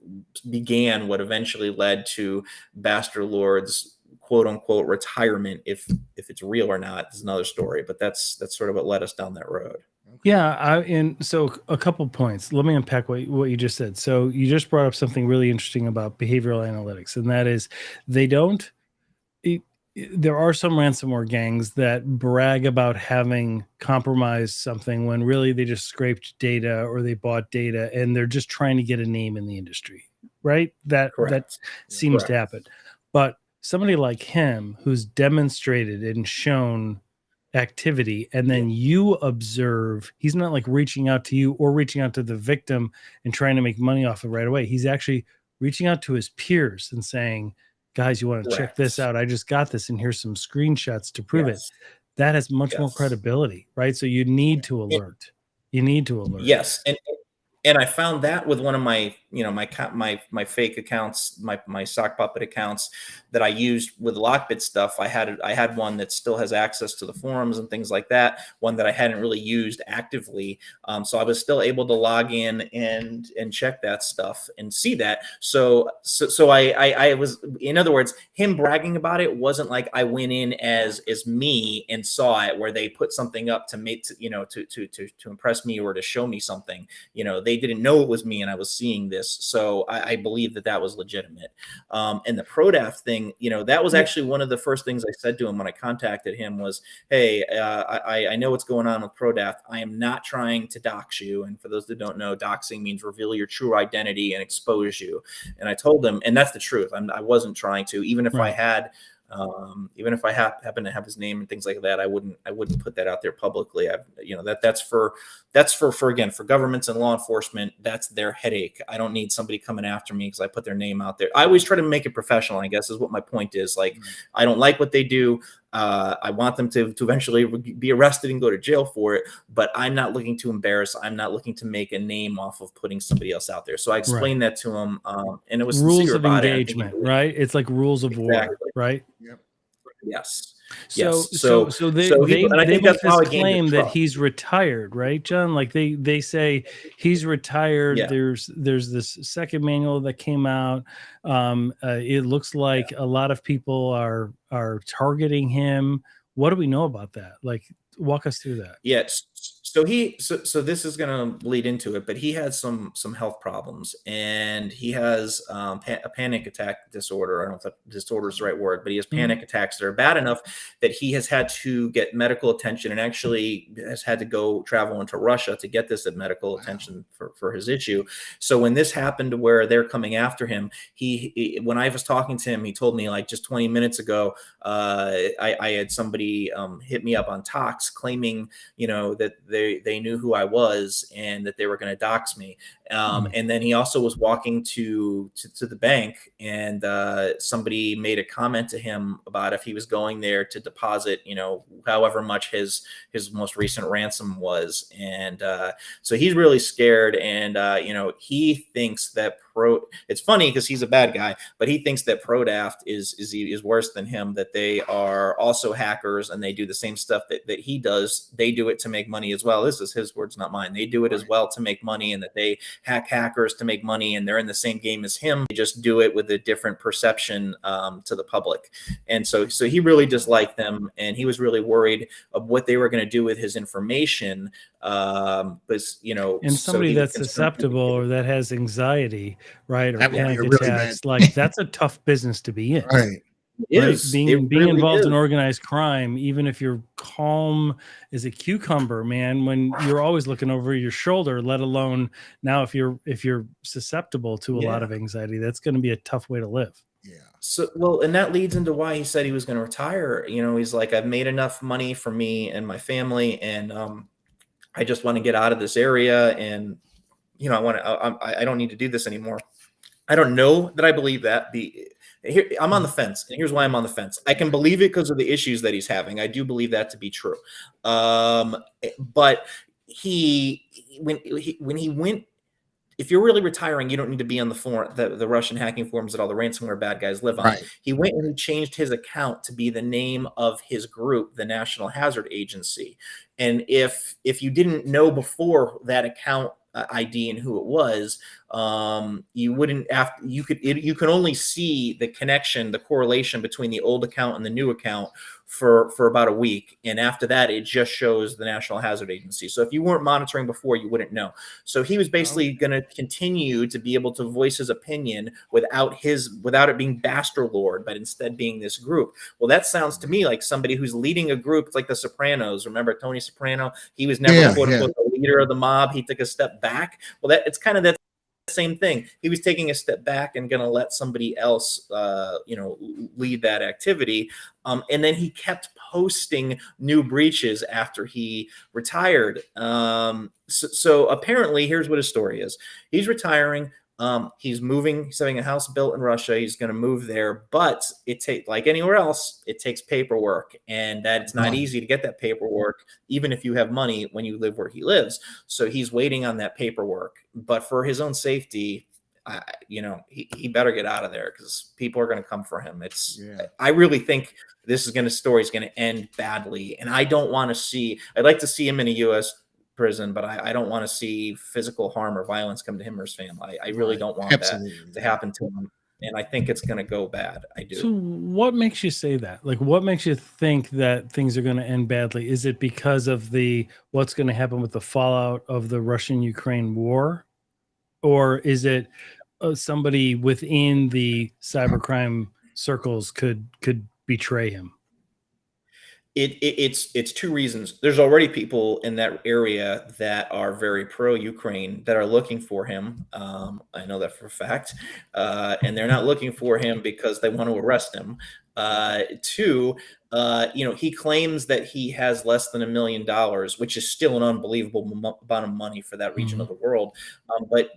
began what eventually led to Bassterlord's quote unquote retirement. If it's real or not is another story, but that's sort of what led us down that road. Yeah, and so a couple points. Let me unpack what you just said. So you just brought up something really interesting about behavioral analytics, and that is there are some ransomware gangs that brag about having compromised something when really they just scraped data or they bought data, and they're just trying to get a name in the industry, right? That seems to happen. But somebody like him who's demonstrated and shown activity, and then you observe, he's not like reaching out to you or reaching out to the victim and trying to make money off it right away. He's actually reaching out to his peers and saying, guys, you want to check this out? I just got this, and here's some screenshots to prove it. That has much more credibility, right? So you need to alert. Yes. And I found that with one of my, my fake accounts, my sock puppet accounts that I used with LOCKBIT stuff. I had one that still has access to the forums and things like that. One that I hadn't really used actively, so I was still able to log in and check that stuff and see that. So I was, in other words, him bragging about it wasn't like I went in as me and saw it, where they put something up to make to impress me or to show me something. They didn't know it was me, and I was seeing this. So I believe that was legitimate. And the Prodaft thing, that was actually one of the first things I said to him when I contacted him was, hey, I know what's going on with Prodaft. I am not trying to dox you. And for those that don't know, doxing means reveal your true identity and expose you. And I told him, and that's the truth. I wasn't trying to, even if I had, even if I happen to have his name and things like that, I wouldn't put that out there publicly. That's for again, for governments and law enforcement, that's their headache. I don't need somebody coming after me because I put their name out there. I always try to make it professional, I guess, is what my point is. Like, I don't like what they do. I want them to eventually be arrested and go to jail for it, but I'm not looking to embarrass. I'm not looking to make a name off of putting somebody else out there. So I explained that to him, and it was rules of engagement, right? It's like rules of war, right? Yep. Yes. So they make this claim that he's retired, right, John? Like they say he's retired. Yeah. There's this second manual that came out. It looks like a lot of people are targeting him. What do we know about that? Like, walk us through that. Yes. So this is going to lead into it, but he had some health problems, and he has a panic attack disorder. I don't know if that disorder is the right word, but he has panic attacks that are bad enough that he has had to get medical attention, and actually has had to go travel into Russia to get this medical attention for his issue. So when this happened to where they're coming after him, when I was talking to him, he told me, like, just 20 minutes ago, I had somebody hit me up on Tox claiming, that they knew who I was and that they were going to dox me. And then he also was walking to the bank, and somebody made a comment to him about if he was going there to deposit, however much his most recent ransom was. And so he's really scared. And, he thinks that it's funny because he's a bad guy, but he thinks that ProDaft is worse than him, that they are also hackers and they do the same stuff that he does. They do it to make money as well. This is his words, not mine. They do it as well to make money, and that they hack hackers to make money, and they're in the same game as him. They just do it with a different perception to the public. And so he really disliked them, and he was really worried of what they were going to do with his information. And somebody that's susceptible or that has anxiety, right, or That would be panic a really attacks, bad- like that's a tough business to be in. Right. Being really involved is. in organized crime, even if you're calm as a cucumber, man, when you're always looking over your shoulder, let alone now if you're susceptible to a lot of anxiety, that's going to be a tough way to live. Yeah. So, well, and that leads into why he said he was going to retire. He's like, I've made enough money for me and my family, and I just want to get out of this area, and I don't need to do this anymore. I don't know that I believe that. I'm on the fence, and here's why I'm on the fence. I can believe it because of the issues that he's having. I do believe that to be true. But when he went, if you're really retiring, you don't need to be on the Russian hacking forums that all the ransomware bad guys live on. Right. He went and he changed his account to be the name of his group, the National Hazard Agency. And if you didn't know before that account ID and who it was, you wouldn't you can only see the connection, the correlation between the old account and the new account for about a week. And after that, it just shows the National Hazard Agency. So if you weren't monitoring before, you wouldn't know. So he was basically going to continue to be able to voice his opinion without it being Bassterlord, but instead being this group. Well, that sounds to me like somebody who's leading a group. It's like the Sopranos. Remember Tony Soprano? He was never quote unquote the leader of the mob. He took a step back. Well, it's kind of that same thing. He was taking a step back and going to let somebody else, lead that activity. And then he kept posting new breaches after he retired. So apparently, here's what his story is. He's retiring. He's moving. He's having a house built in Russia. He's going to move there, but like anywhere else, it takes paperwork, and that it's not easy to get that paperwork, even if you have money when you live where he lives. So he's waiting on that paperwork, but for his own safety, he better get out of there because people are going to come for him. I really think this story is going to end badly, and I don't want to see. I'd like to see him in a U.S. prison, but I don't want to see physical harm or violence come to him or his family. I really don't want that to happen to him. And I think it's going to go bad. I do. So what makes you say that? Like, what makes you think that things are going to end badly? Is it because of what's going to happen with the fallout of the Russian-Ukraine war? Or is it somebody within the cybercrime circles could betray him? It's two reasons. There's already people in that area that are very pro-Ukraine that are looking for him. I know that for a fact. And they're not looking for him because they want to arrest him. Two, he claims that he has less than $1 million, which is still an unbelievable amount of money for that region of the world. But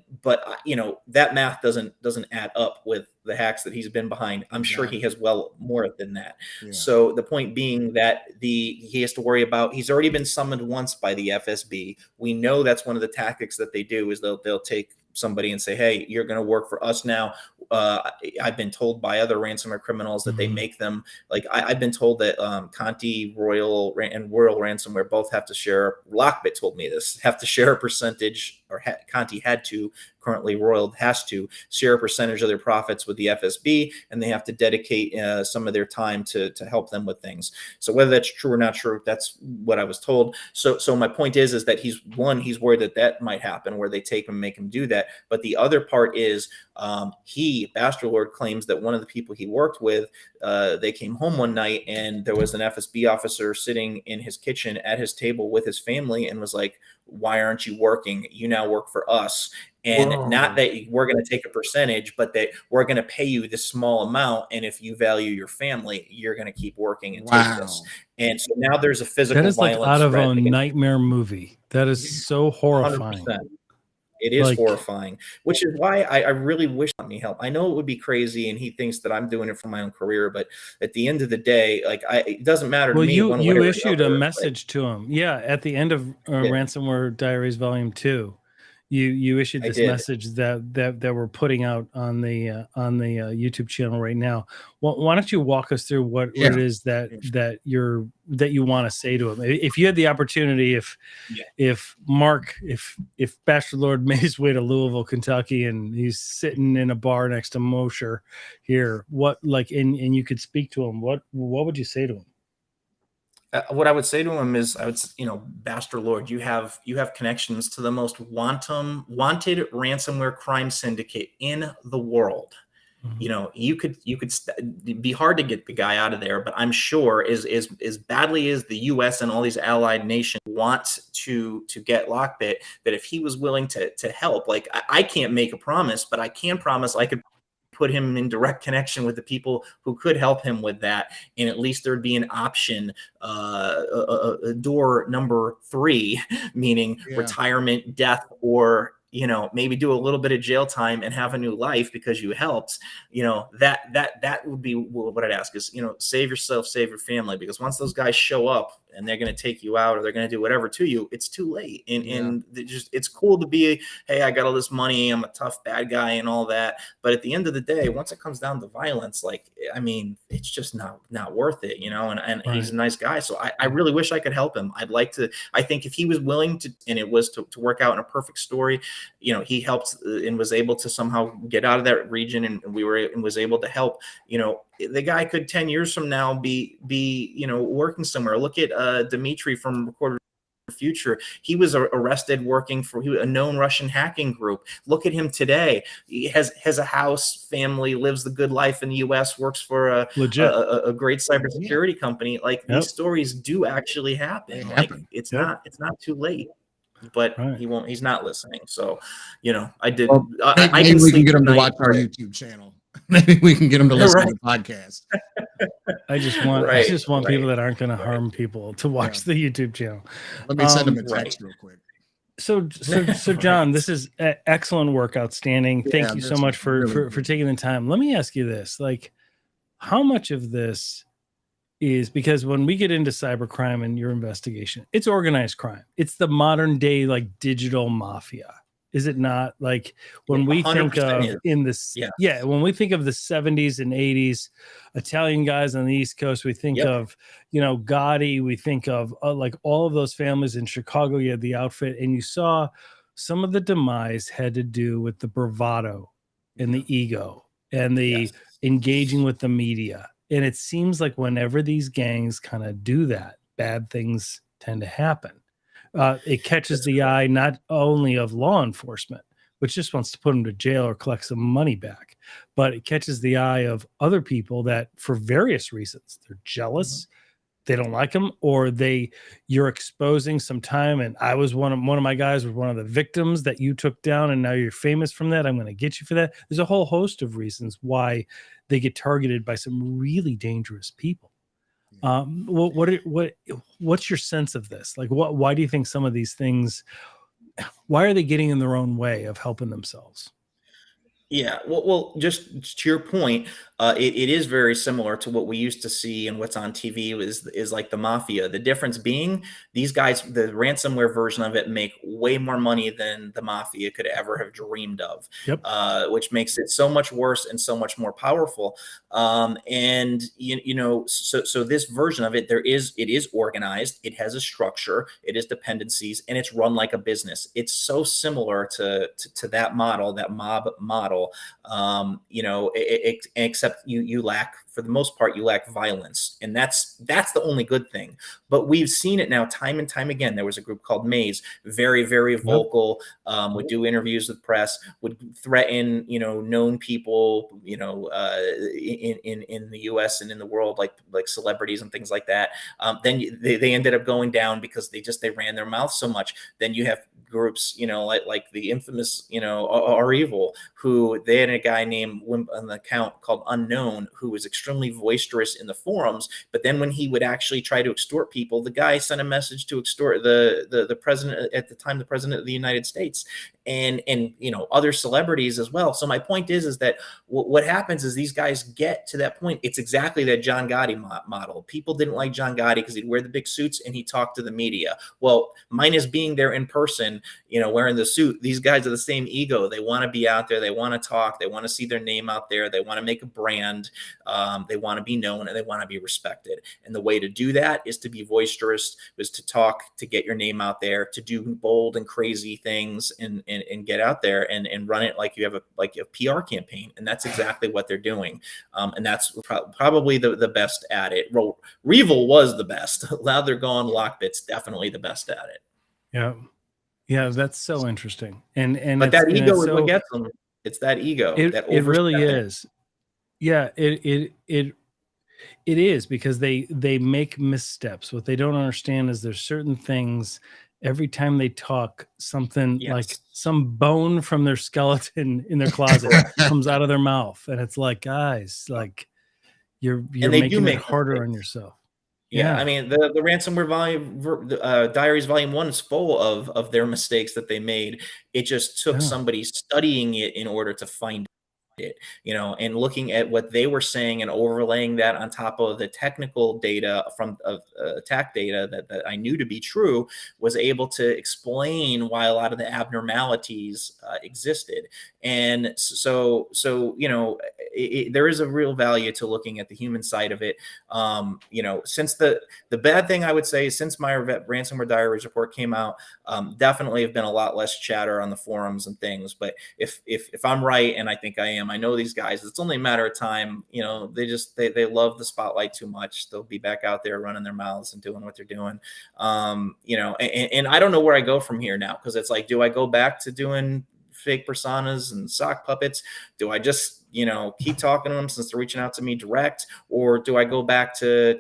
that math doesn't add up with the hacks that he's been behind. I'm sure he has well more than that. Yeah. So the point being that he has to worry about, he's already been summoned once by the FSB. We know that's one of the tactics that they do is they'll take somebody and say, hey, you're going to work for us now. I've been told by other ransomware criminals that they make them, like I've been told that Conti, Royal, and Royal Ransomware both have to share, LOCKBIT told me this, have to share a percentage, or Conti had to, currently Royal has to share a percentage of their profits with the FSB, and they have to dedicate some of their time to help them with things. So whether that's true or not true, that's what I was told. So my point is that he's worried that might happen where they take him and make him do that. But the other part is Bassterlord claims that one of the people he worked with, they came home one night and there was an FSB officer sitting in his kitchen at his table with his family and was like, why aren't you working? You now work for us. And not that we're going to take a percentage, but that we're going to pay you this small amount. And if you value your family, you're going to keep working and take this. And so now there's a physical That is like violence out of threat a nightmare movie. That is so horrifying. 100%. It is Like- horrifying, which is why I really wish me help. I know it would be crazy, and he thinks that I'm doing it for my own career, but at the end of the day, like it doesn't matter to me. You issued a message to him, at the end of Ransomware Diaries Volume 2. You issued this message that we're putting out on the YouTube channel right now. Why don't you walk us through what it is that you want to say to him? If you had the opportunity, if Bassterlord made his way to Louisville, Kentucky, and he's sitting in a bar next to Mosher here, and you could speak to him, what would you say to him? What I would say to him is, Bassterlord, you have connections to the most wanted ransomware crime syndicate in the world. Mm-hmm. You could be hard to get the guy out of there, but I'm sure as badly as the U.S. and all these allied nations want to get LOCKBIT, that if he was willing to help, like I can't make a promise, but I can promise I could put him in direct connection with the people who could help him with that. And at least there'd be an option, door number 3, meaning retirement, death, or, maybe do a little bit of jail time and have a new life because you helped. That would be what I'd ask is, save yourself, save your family, because once those guys show up and they're going to take you out or they're going to do whatever to you, it's too late. And it's cool to be, hey, I got all this money, I'm a tough bad guy and all that. But at the end of the day, once it comes down to violence, it's just not worth it, and right. He's a nice guy. So I really wish I could help him. I think if he was willing to, and it was to work out in a perfect story, he helped and was able to somehow get out of that region, and was able to help. The guy could 10 years from now be working somewhere. Look at Dimitri from Recorder Future. He was arrested working for a known Russian hacking group. Look at him today. He has a house, family, lives the good life in the U.S., works for a great cybersecurity company. These stories do actually happen. It's not too late. But he's not listening. So, I did. Well, maybe we can get him to watch our YouTube channel. Maybe we can get him to listen to the podcast. I just want people that aren't going to harm people to watch the YouTube channel. Let me send him a text real quick. So John, this is excellent work. Outstanding. Thank you so much for taking the time. Let me ask you this, how much of this is, because when we get into cybercrime and your investigation, it's organized crime. It's the modern day, digital mafia. Is it not? When we think of when we think of the 70s and 80s Italian guys on the East Coast, we think of, Gotti, we think of all of those families in Chicago. You had the outfit, and you saw some of the demise had to do with the bravado and the ego and the engaging with the media. And it seems like whenever these gangs kind of do that, bad things tend to happen. It catches the eye not only of law enforcement, which just wants to put them to jail or collect some money back, but it catches the eye of other people that, for various reasons, they're jealous, they don't like them, or you're exposing some time. And I was one of my guys was one of the victims that you took down, and now you're famous from that. I'm going to get you for that. There's a whole host of reasons why they get targeted by some really dangerous people. What's your sense of this? Why do you think some of these things, why are they getting in their own way of helping themselves? Yeah, well, just to your point, it is very similar to what we used to see and what's on TV is like the mafia. The difference being these guys, the ransomware version of it, make way more money than the mafia could ever have dreamed of, which makes it so much worse and so much more powerful. And so this version of it, it is organized, it has a structure, it has dependencies, and it's run like a business. It's so similar to that model, that mob model. Except you lack for the most part, you lack violence. And that's the only good thing. But we've seen it now time and time again. There was a group called Maze, very, very vocal, would do interviews with press, would threaten, known people, in the US and in the world, like celebrities and things like that. Then they ended up going down because they ran their mouth so much. Then you have groups, like the infamous, are evil, who they had a guy named an account called Unknown, who was extremely boisterous in the forums. But then when he would actually try to extort people, the guy sent a message to extort the president at the time, the president of the United States, and other celebrities as well. So my point is that what happens is these guys get to that point. It's exactly that John Gotti model. People didn't like John Gotti because he'd wear the big suits and he talked to the media. Well, minus being there in person, wearing the suit, these guys are the same ego. They want to be out there. They want to talk. They want to see their name out there. They want to make a brand. They want to be known and they want to be respected. And the way to do that is to be boisterous, is to talk, to get your name out there, to do bold and crazy things and get out there and run it like you have a PR campaign. And that's exactly what they're doing. And that's probably the best at it. Revil was the best. Now they're gone. LOCKBIT's definitely the best at it. Yeah. Yeah, that's so interesting. But that ego is what gets them. It's that ego. It really is. Yeah, it is, because they make missteps. What they don't understand is there's certain things every time they talk, something like some bone from their skeleton in their closet comes out of their mouth, and it's like, guys, like you're making it harder on yourself. Yeah, I mean, the Ransomware Diaries Volume 1 is full of their mistakes that they made. It just took somebody studying it in order to find it, and looking at what they were saying and overlaying that on top of the technical data from attack data that I knew to be true, was able to explain why a lot of the abnormalities existed. And so there is a real value to looking at the human side of it. Since the bad thing I would say, since my Ransomware Diaries report came out, definitely have been a lot less chatter on the forums and things. But if I'm right, and I think I am, I know these guys, it's only a matter of time. They love the spotlight too much. They'll be back out there running their mouths and doing what they're doing. And I don't know where I go from here now, because it's like, do I go back to doing fake personas and sock puppets? Do I just keep talking to them since they're reaching out to me direct, or do I go back to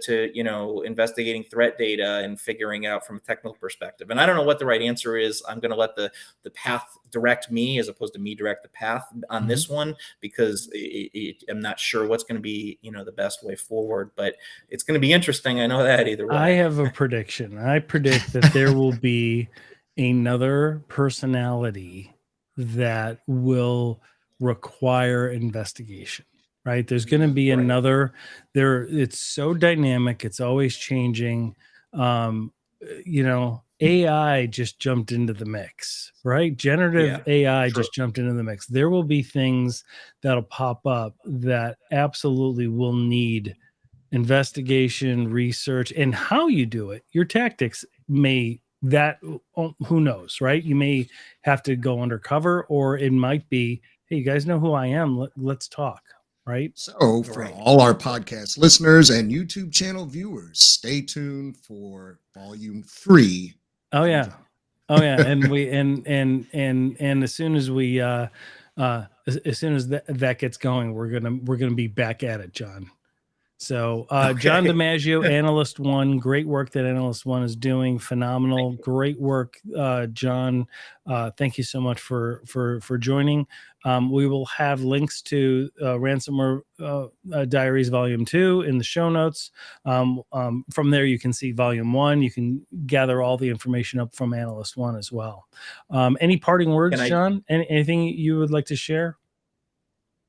investigating threat data and figuring out from a technical perspective? And I don't know what the right answer is. I'm going to let the path direct me as opposed to me direct the path on this one, because I'm not sure what's going to be the best way forward, but it's going to be interesting. I know that either way. I have a prediction. I predict that there will be another personality that will require investigation, right? There's going to be another it's so dynamic. It's always changing. AI just jumped into the mix, right? Generative AI just jumped into the mix. There will be things that'll pop up that absolutely will need investigation, research, and how you do it. Your tactics who knows, right? You may have to go undercover, or it might be, hey, you guys know who I am. Let's talk, right? So for all our podcast listeners and YouTube channel viewers, stay tuned for Volume 3. Oh yeah. And we and as soon as we as soon as that gets going, we're gonna be back at it, John. So Jon DiMaggio, Analyst One, great work that Analyst One is doing. Phenomenal, great work, John. Thank you so much for joining. We will have links to Ransomware Diaries Volume 2 in the show notes. From there, you can see Volume 1. You can gather all the information up from Analyst One as well. Any parting words, John? Anything you would like to share?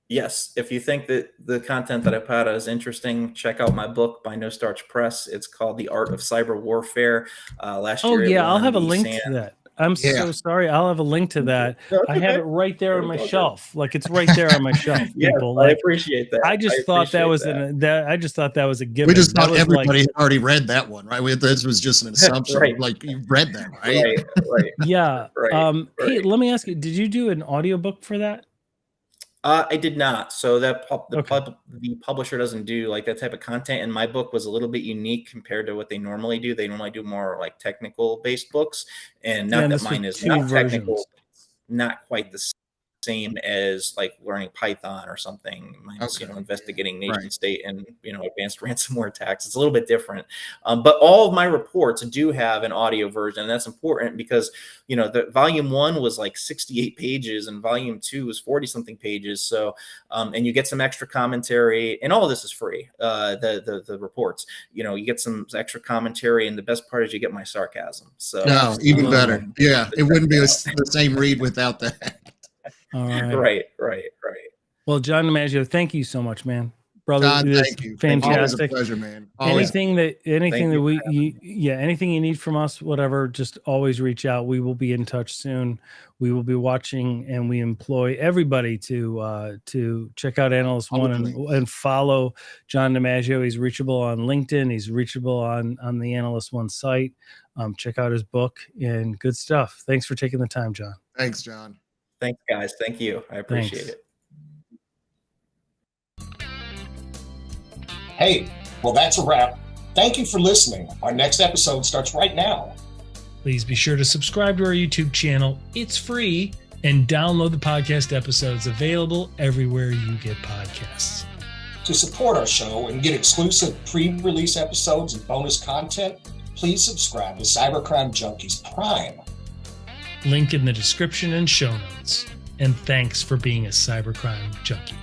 Yes. If you think that the content that I put out is interesting, check out my book by No Starch Press. It's called The Art of Cyber Warfare. Last year. I'll have a link to that. I'm so sorry. I'll have a link to that. I have it right there on my shelf. Like, it's right there on my shelf. People, I appreciate that. I just thought that was I just thought that was a given. We just thought everybody had already read that one, right? This was just an assumption. Like, you read that, right? Yeah. Hey, let me ask you, did you do an audiobook for that? I did not. So the Okay. publisher doesn't do like that type of content. And my book was a little bit unique compared to what they normally do. They normally do more like technical based books, and Yeah, not and that this was mine is 2 not technical, versions. not quite the same as like learning Python or something. Mine's, Okay. investigating Right. nation state and, advanced ransomware attacks. It's a little bit different. But all of my reports do have an audio version. And that's important because, the volume 1 was like 68 pages and volume 2 was 40 something pages. So, and you get some extra commentary, and all of this is free. The reports, you get some extra commentary, and the best part is you get my sarcasm. So No, even better. um, Yeah, it wouldn't be the same read without that. All right. right. Well, Jon DiMaggio, thank you so much, man. Brother, John, it is thank you. Thank you. Always a fantastic. pleasure, man. Always. Anything you that anything you need from us, whatever, just always reach out. We will be in touch soon. We will be watching, and we employ everybody to check out Analyst One and follow Jon DiMaggio. He's reachable on LinkedIn. He's reachable on the Analyst One site. Check out his book and good stuff. Thanks for taking the time, John. Thanks, John. Thanks, guys. Thank you. I appreciate it. Hey, well, that's a wrap. Thank you for listening. Our next episode starts right now. Please be sure to subscribe to our YouTube channel. It's free, and download the podcast episodes available everywhere you get podcasts. To support our show and get exclusive pre-release episodes and bonus content, please subscribe to Cybercrime Junkies Prime. Link in the description and show notes. And thanks for being a cybercrime junkie.